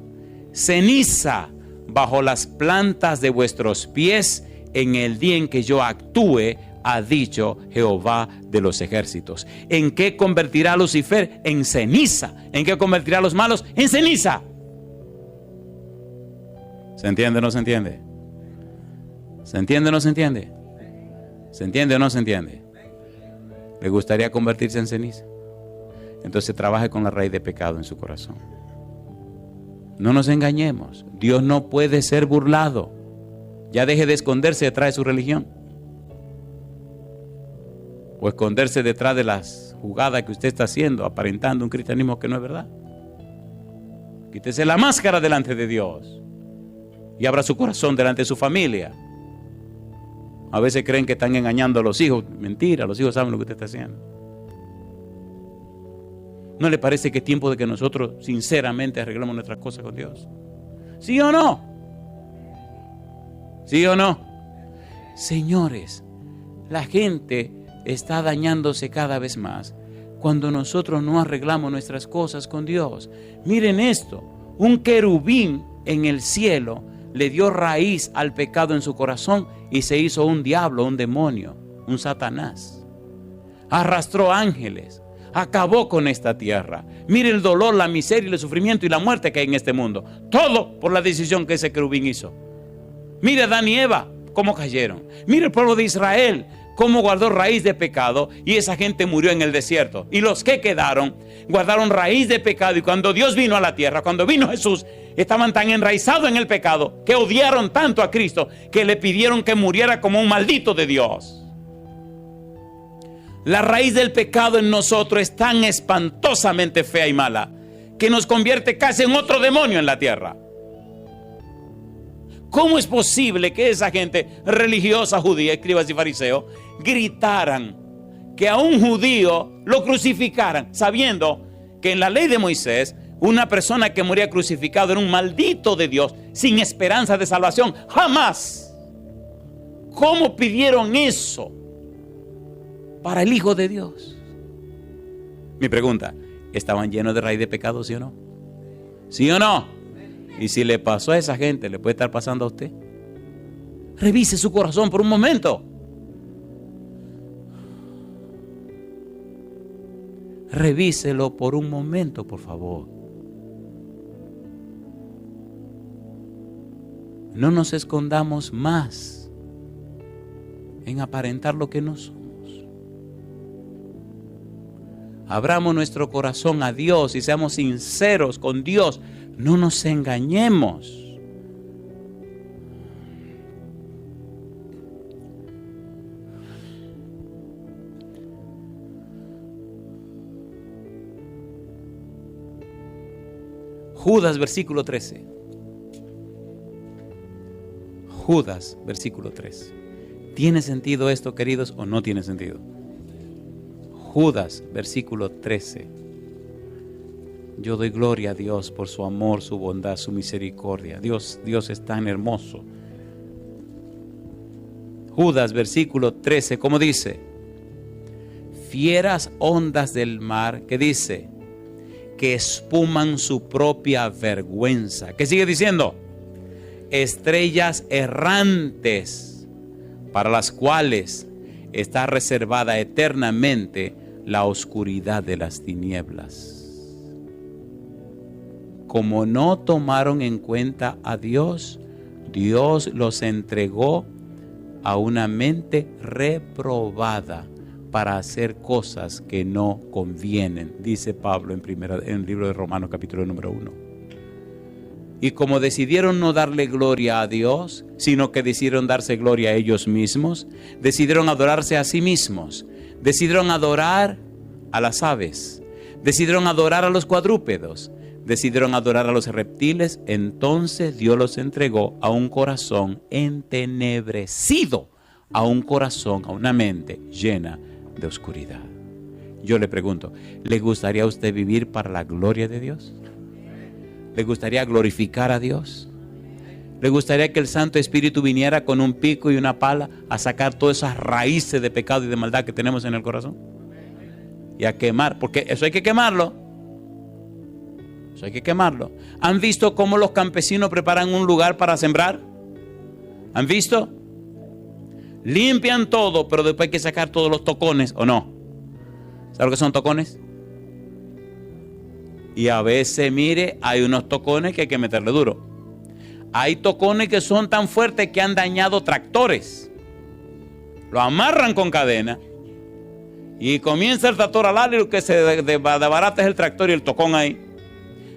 Ceniza bajo las plantas de vuestros pies en el día en que yo actúe, ha dicho Jehová de los ejércitos. ¿En qué convertirá a Lucifer? En ceniza. ¿En qué convertirá a los malos? En ceniza. ¿Se entiende o no se entiende? ¿Se entiende o no se entiende? ¿Se entiende o no se entiende? ¿Le gustaría convertirse en ceniza? Entonces trabaje con la raíz de pecado en su corazón. No nos engañemos. Dios no puede ser burlado. Ya deje de esconderse detrás de su religión. O esconderse detrás de las jugadas que usted está haciendo, aparentando un cristianismo que no es verdad. Quítese la máscara delante de Dios y abra su corazón delante de su familia. A veces creen que están engañando a los hijos. Mentira, los hijos saben lo que usted está haciendo. ¿No le parece que es tiempo de que nosotros sinceramente arreglemos nuestras cosas con Dios? ¿Sí o no? ¿Sí o no? Señores, la gente está dañándose cada vez más cuando nosotros no arreglamos nuestras cosas con Dios. Miren esto, un querubín en el cielo le dio raíz al pecado en su corazón y se hizo un diablo, un demonio, un Satanás. Arrastró ángeles, acabó con esta tierra. Mire el dolor, la miseria, el sufrimiento y la muerte que hay en este mundo. Todo por la decisión que ese querubín hizo. Mire Adán y Eva, cómo cayeron. Mire el pueblo de Israel, cómo guardó raíz de pecado y esa gente murió en el desierto. Y los que quedaron guardaron raíz de pecado, y cuando Dios vino a la tierra, cuando vino Jesús, estaban tan enraizados en el pecado que odiaron tanto a Cristo que le pidieron que muriera como un maldito de Dios. La raíz del pecado en nosotros es tan espantosamente fea y mala que nos convierte casi en otro demonio en la tierra. ¿Cómo es posible que esa gente religiosa judía, escribas y fariseos, gritaran que a un judío lo crucificaran, sabiendo que en la ley de Moisés una persona que moría crucificado era un maldito de Dios, sin esperanza de salvación? Jamás. ¿Cómo pidieron eso para el Hijo de Dios? Mi pregunta, ¿estaban llenos de raíz de pecado, sí o no? ¿Sí o no? Y si le pasó a esa gente, ¿le puede estar pasando a usted? Revise su corazón por un momento. Revíselo por un momento, por favor. No nos escondamos más en aparentar lo que no somos. Abramos nuestro corazón a Dios y seamos sinceros con Dios. No nos engañemos. Judas, versículo 13. Judas, versículo 3. ¿Tiene sentido esto, queridos, o no tiene sentido? Judas, versículo 13. Yo doy gloria a Dios por su amor, su bondad, su misericordia. Dios es tan hermoso. Judas, versículo 13, ¿cómo dice? Fieras ondas del mar, ¿qué dice? Que espuman su propia vergüenza. ¿Qué sigue diciendo? Estrellas errantes, para las cuales está reservada eternamente la oscuridad de las tinieblas. Como no tomaron en cuenta a Dios, Dios los entregó a una mente reprobada para hacer cosas que no convienen, dice Pablo en el libro de Romanos capítulo número 1. Y como decidieron no darle gloria a Dios, sino que decidieron darse gloria a ellos mismos, decidieron adorarse a sí mismos, decidieron adorar a las aves, decidieron adorar a los cuadrúpedos, decidieron adorar a los reptiles. Entonces Dios los entregó a un corazón entenebrecido, a un corazón, a una mente llena de oscuridad. Yo le pregunto, ¿le gustaría a usted vivir para la gloria de Dios? ¿Le gustaría glorificar a Dios? ¿Le gustaría que el Santo Espíritu viniera con un pico y una pala a sacar todas esas raíces de pecado y de maldad que tenemos en el corazón? Y a quemar, porque eso hay que quemarlo. Eso hay que quemarlo. ¿Han visto cómo los campesinos preparan un lugar para sembrar? ¿Han visto? Limpian todo, pero después hay que sacar todos los tocones, ¿o no? ¿Saben lo que son tocones? Y a veces, mire, hay unos tocones que hay que meterle duro. Hay tocones que son tan fuertes que han dañado tractores. Lo amarran con cadena y comienza el tractor a darle, y lo que se desbarata es el tractor y el tocón ahí.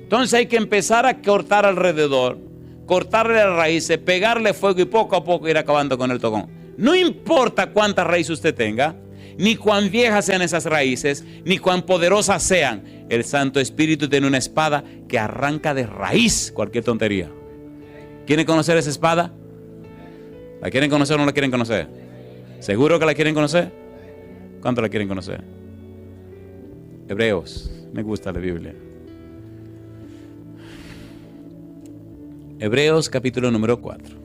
Entonces hay que empezar a cortar alrededor, cortarle las raíces, pegarle fuego y poco a poco ir acabando con el tocón. No importa cuántas raíces usted tenga, ni cuán viejas sean esas raíces, ni cuán poderosas sean. El Santo Espíritu tiene una espada que arranca de raíz cualquier tontería. ¿Quieren conocer esa espada? ¿La quieren conocer o no la quieren conocer? ¿Seguro que la quieren conocer? ¿Cuánto la quieren conocer? Hebreos, me gusta la Biblia. Hebreos capítulo número 4,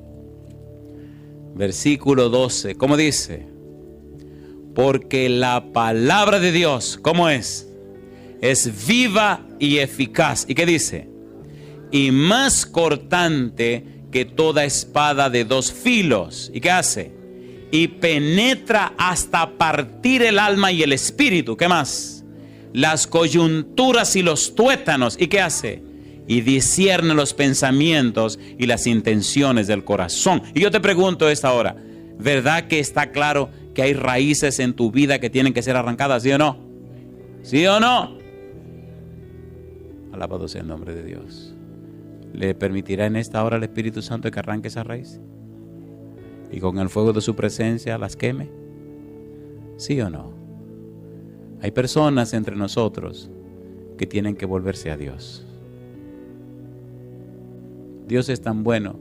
versículo 12, ¿cómo dice? Porque la palabra de Dios, ¿cómo es? Es viva y eficaz. ¿Y qué dice? Y más cortante que toda espada de dos filos. ¿Y qué hace? Y penetra hasta partir el alma y el espíritu. ¿Qué más? Las coyunturas y los tuétanos. ¿Y qué hace? Y discierne los pensamientos y las intenciones del corazón. Y yo te pregunto esta hora, ¿verdad que está claro que hay raíces en tu vida que tienen que ser arrancadas? ¿Sí o no? ¿Sí o no? Alabado sea el nombre de Dios. ¿Le permitirá en esta hora al Espíritu Santo que arranque esa raíz? ¿Y con el fuego de su presencia las queme? ¿Sí o no? Hay personas entre nosotros que tienen que volverse a Dios. Dios es tan bueno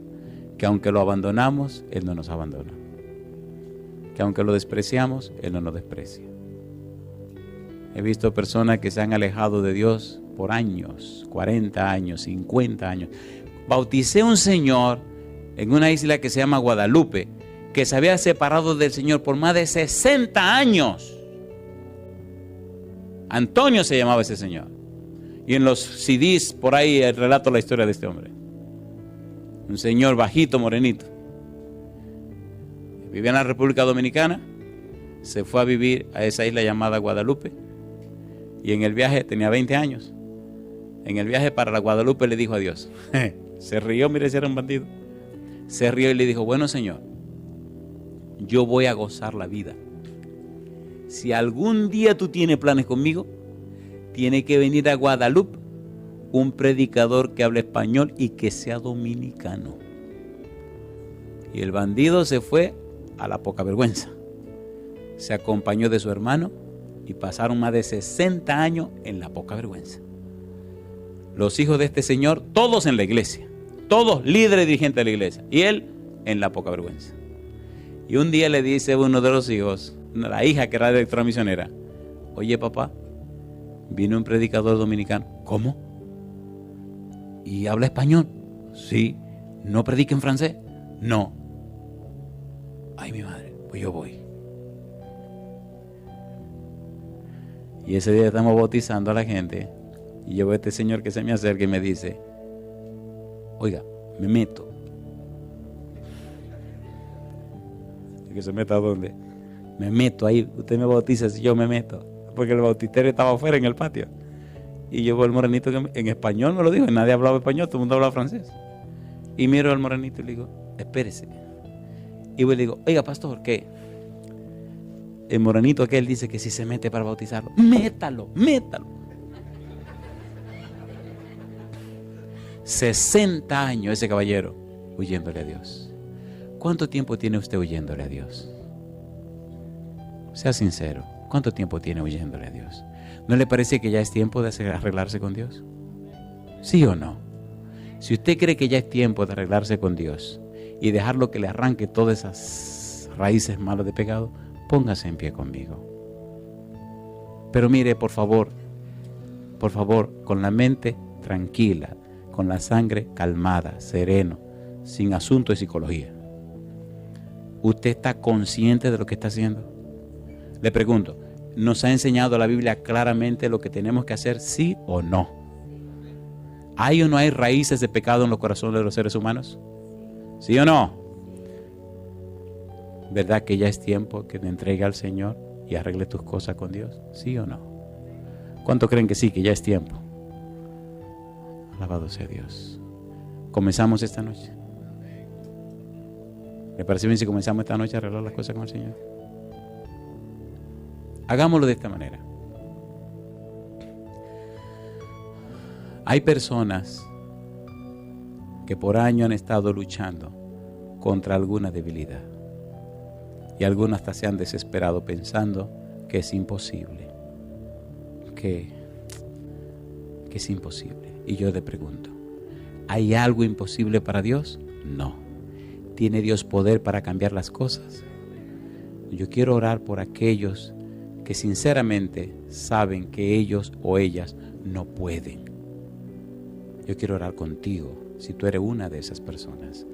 que aunque lo abandonamos, Él no nos abandona. Que aunque lo despreciamos, Él no nos desprecia. He visto personas que se han alejado de Dios por años, 40 años, 50 años. Bauticé a un señor en una isla que se llama Guadalupe, que se había separado del Señor por más de 60 años. Antonio se llamaba ese señor. Y en los CDs por ahí relato la historia de este hombre. Un señor bajito, morenito. Vivía en la República Dominicana. Se fue a vivir a esa isla llamada Guadalupe. Y en el viaje, tenía 20 años. En el viaje para la Guadalupe le dijo a Dios. Se rió, mire si era un bandido. Se rió y le dijo, bueno Señor, yo voy a gozar la vida. Si algún día tú tienes planes conmigo, tiene que venir a Guadalupe un predicador que hable español y que sea dominicano. Y el bandido se fue a la poca vergüenza. Se acompañó de su hermano y pasaron más de 60 años en la poca vergüenza. Los hijos de este señor, todos en la iglesia, todos líderes y dirigentes de la iglesia, y él en la poca vergüenza. Y un día le dice uno de los hijos, la hija que era directora misionera, oye papá, vino un predicador dominicano. ¿Cómo? ¿Y habla español? Sí. ¿No predica en francés? No. Ay, mi madre, pues yo voy. Y ese día estamos bautizando a la gente. Y yo veo a este señor que se me acerca y me dice, oiga, me meto. ¿Y que se meta a dónde? Me meto ahí. Usted me bautiza si yo me meto. Porque el bautisterio estaba afuera en el patio. Y yo veo al morenito que en español me lo dijo. Nadie hablaba español, todo el mundo hablaba francés. Y miro al morenito y le digo, espérese. Y le digo, oiga pastor, ¿qué? El morenito aquel dice que si se mete para bautizarlo, métalo, métalo. 60 años ese caballero huyéndole a Dios. ¿Cuánto tiempo tiene usted huyéndole a Dios? Sea sincero, ¿cuánto tiempo tiene huyéndole a Dios? ¿No le parece que ya es tiempo de arreglarse con Dios? ¿Sí o no? Si usted cree que ya es tiempo de arreglarse con Dios y dejarlo que le arranque todas esas raíces malas de pecado, póngase en pie conmigo. Pero mire, por favor, con la mente tranquila, con la sangre calmada, sereno, sin asunto de psicología. ¿Usted está consciente de lo que está haciendo? Le pregunto, ¿nos ha enseñado la Biblia claramente lo que tenemos que hacer, sí o no? ¿Hay o no hay raíces de pecado en los corazones de los seres humanos? ¿Sí o no? ¿Verdad que ya es tiempo que te entregue al Señor y arregle tus cosas con Dios? ¿Sí o no? ¿Cuántos creen que sí, que ya es tiempo? Alabado sea Dios. ¿Comenzamos esta noche? ¿Le parece bien si comenzamos esta noche a arreglar las cosas con el Señor? Hagámoslo de esta manera. Hay personas que por años han estado luchando contra alguna debilidad. Y algunos hasta se han desesperado pensando que es imposible. Que es imposible. Y yo te pregunto, ¿hay algo imposible para Dios? No. ¿Tiene Dios poder para cambiar las cosas? Yo quiero orar por aquellos que sinceramente saben que ellos o ellas no pueden. Yo quiero orar contigo si tú eres una de esas personas.